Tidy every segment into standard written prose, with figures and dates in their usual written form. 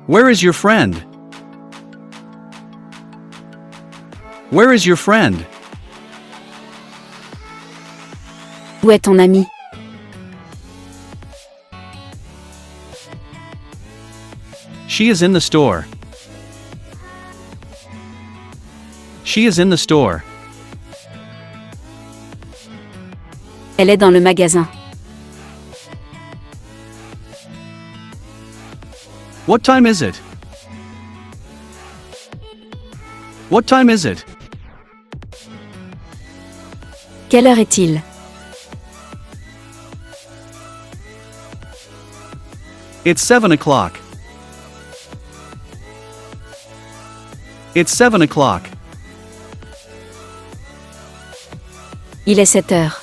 Where is your friend? Where is your friend? Où est ton ami? She is in the store. She is in the store. Elle est dans le magasin. What time is it? What time is it? Quelle heure est-il? It's 7 o'clock. It's 7 o'clock. Il est 7 heures.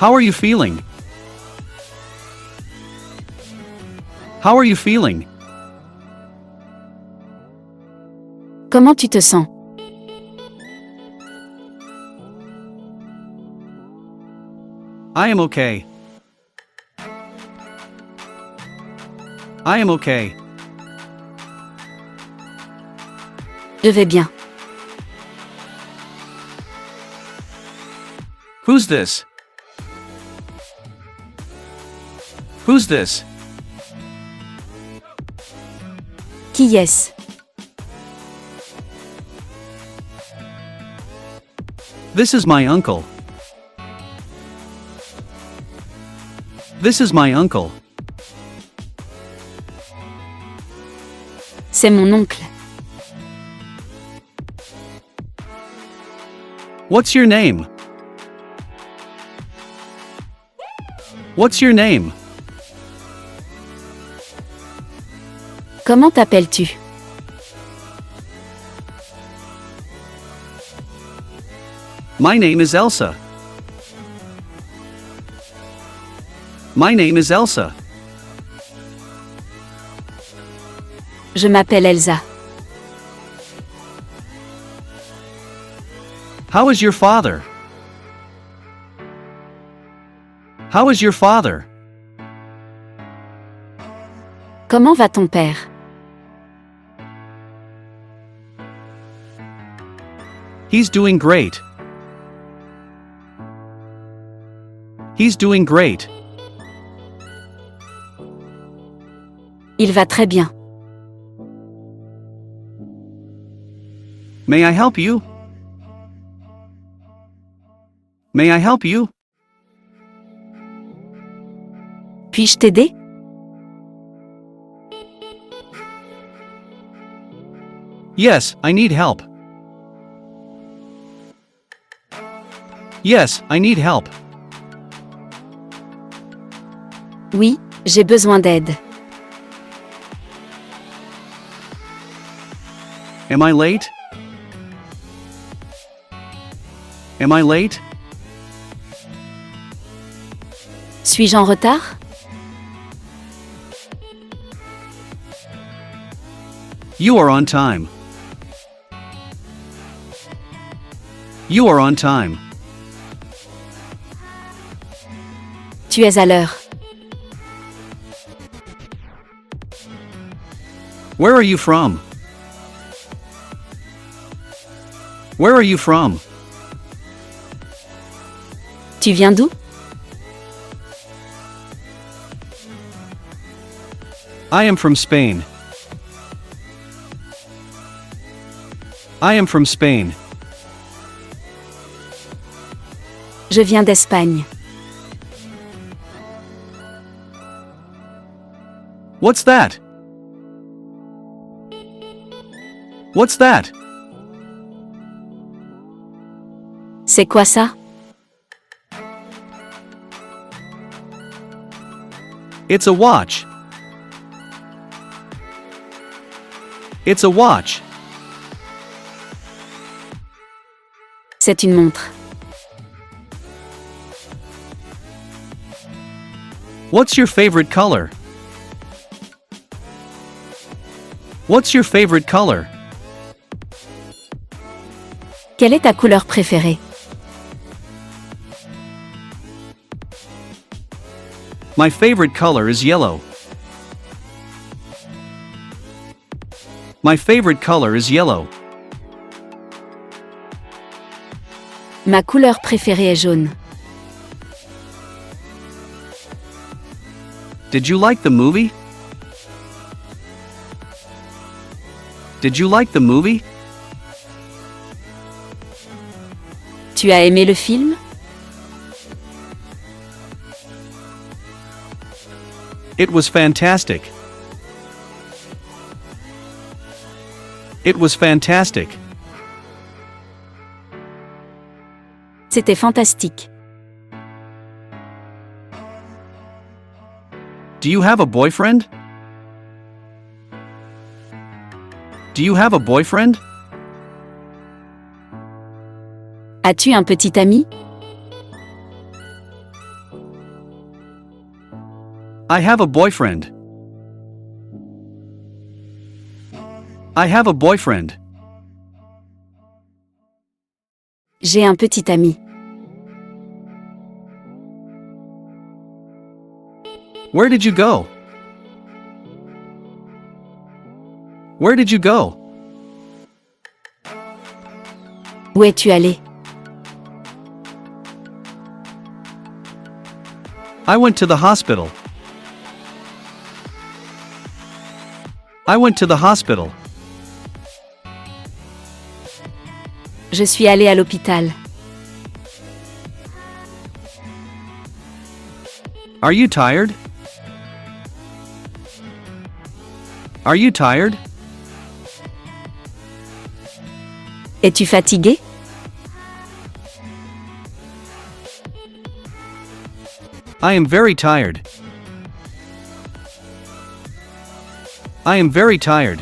How are you feeling? How are you feeling? Comment tu te sens? I am okay. I am okay. Je vais bien. Who's this? Who's this? Qui est-ce? This is my uncle. This is my uncle. C'est mon oncle. What's your name? What's your name? Comment t'appelles-tu? My name is Elsa. My name is Elsa. Je m'appelle Elsa. How is your father? How is your father? Comment va ton père? He's doing great. He's doing great. Il va très bien. May I help you? May I help you? Puis-je t'aider? Yes, I need help. Yes, I need help. Oui, j'ai besoin d'aide. Am I late? Am I late? Suis-je en retard? You are on time. You are on time. Tu es à l'heure. Where are you from? Where are you from? Tu viens d'où? I am from Spain. I am from Spain. Je viens d'Espagne. What's that? What's that? C'est quoi ça? It's a watch. It's a watch. C'est une montre. What's your favorite color? What's your favorite color? Quelle est ta couleur préférée? My favorite color is yellow. My favorite color is yellow. Ma couleur préférée est jaune. Did you like the movie? Did you like the movie? Tu as aimé le film? It was fantastic. It was fantastic. C'était fantastique. Do you have a boyfriend? Do you have a boyfriend? As-tu un petit ami? I have a boyfriend. I have a boyfriend. J'ai un petit ami. Where did you go? Where did you go? Où es-tu allé? I went to the hospital. I went to the hospital. Je suis allé à l'hôpital. Are you tired? Are you tired? Es-tu fatigué? I am very tired. I am very tired.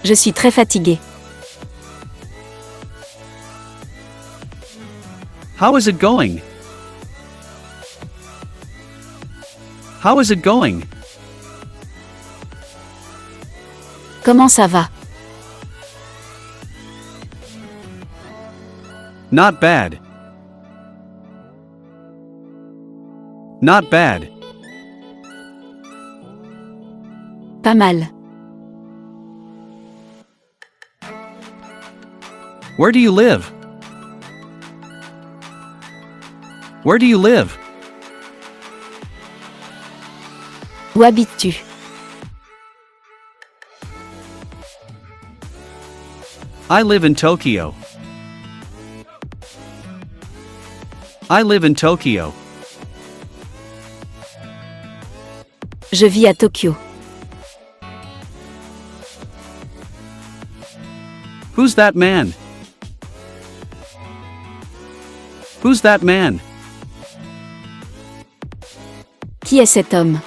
Je suis très fatigué. How is it going? How is it going? Comment ça va? Not bad. Not bad. Pas mal. Where do you live? Where do you live? Où habites-tu? I live in Tokyo. I live in Tokyo. Je vis à Tokyo. Who's that man? Who's that man? Qui est cet homme?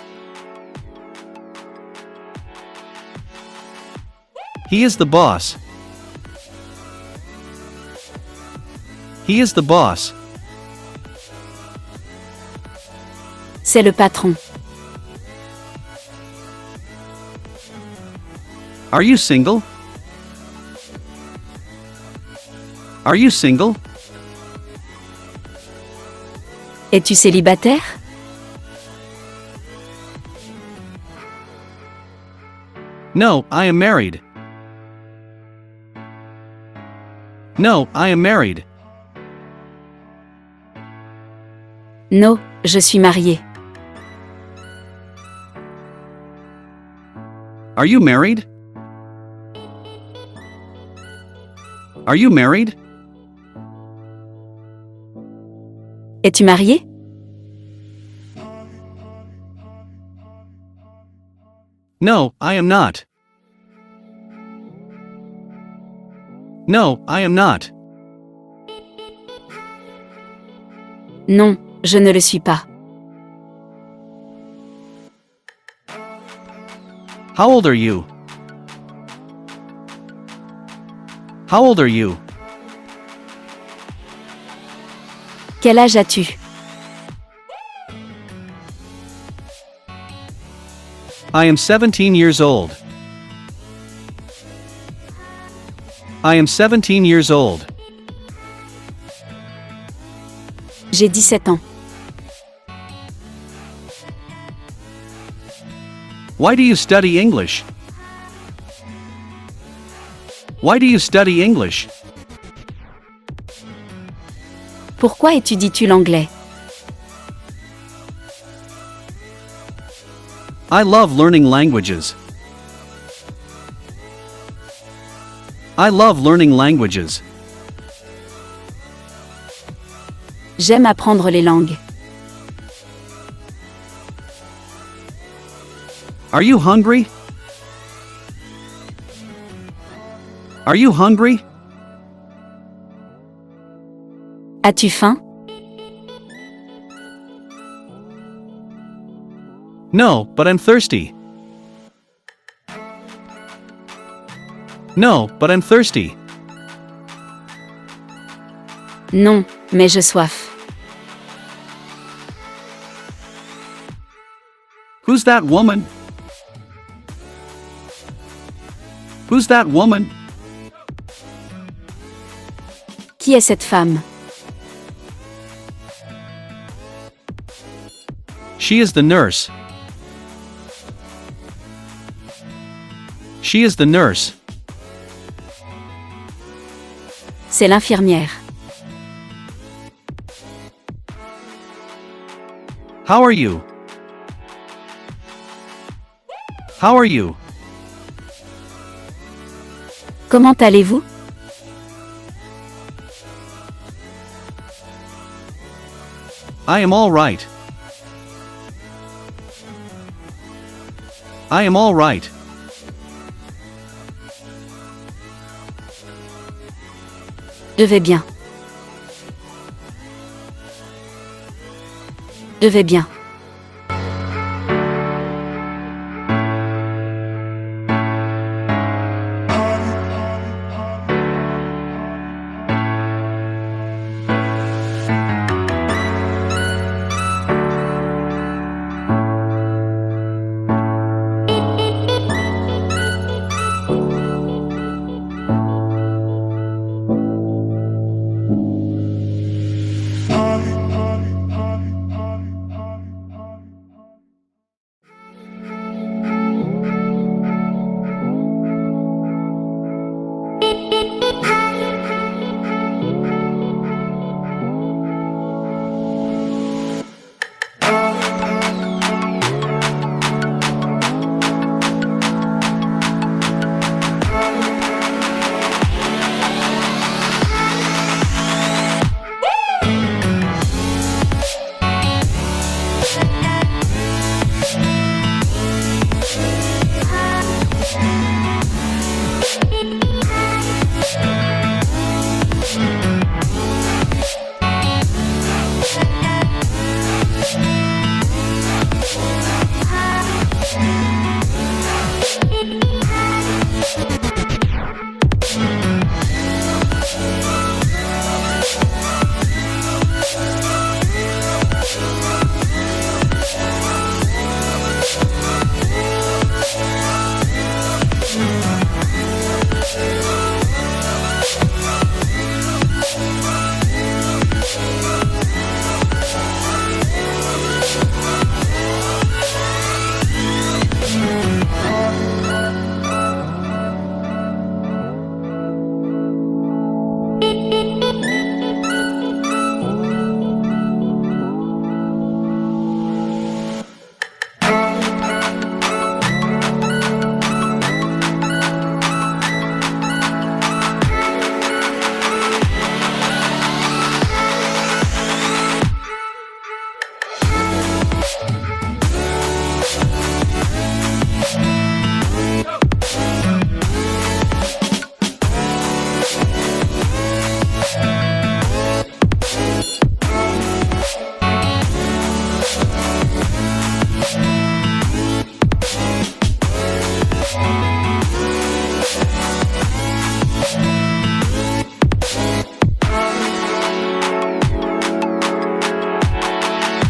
He is the boss. He is the boss. C'est le patron. Are you single? Are you single? Es-tu célibataire? No, I am married. No, I am married. Non, je suis marié. Are you married? Are you married? Es-tu marié? No, I am not. No, I am not. Non, je ne le suis pas. How old are you? How old are you? Quel âge as-tu? I am 17 years old. I am 17 years old. J'ai 17 ans. Why do you study English? Why do you study English? Pourquoi étudies-tu l'anglais? I love learning languages. I love learning languages. J'aime apprendre les langues. Are you hungry? Are you hungry? As-tu faim? No, but I'm thirsty. No, but I'm thirsty. Non, mais j'ai soif. Who's that woman? Who's that woman? Qui est cette femme? She is the nurse. She is the nurse. C'est l'infirmière. How are you? How are you? Comment allez-vous? I am all right. I am all right. Je vais bien. Je vais bien.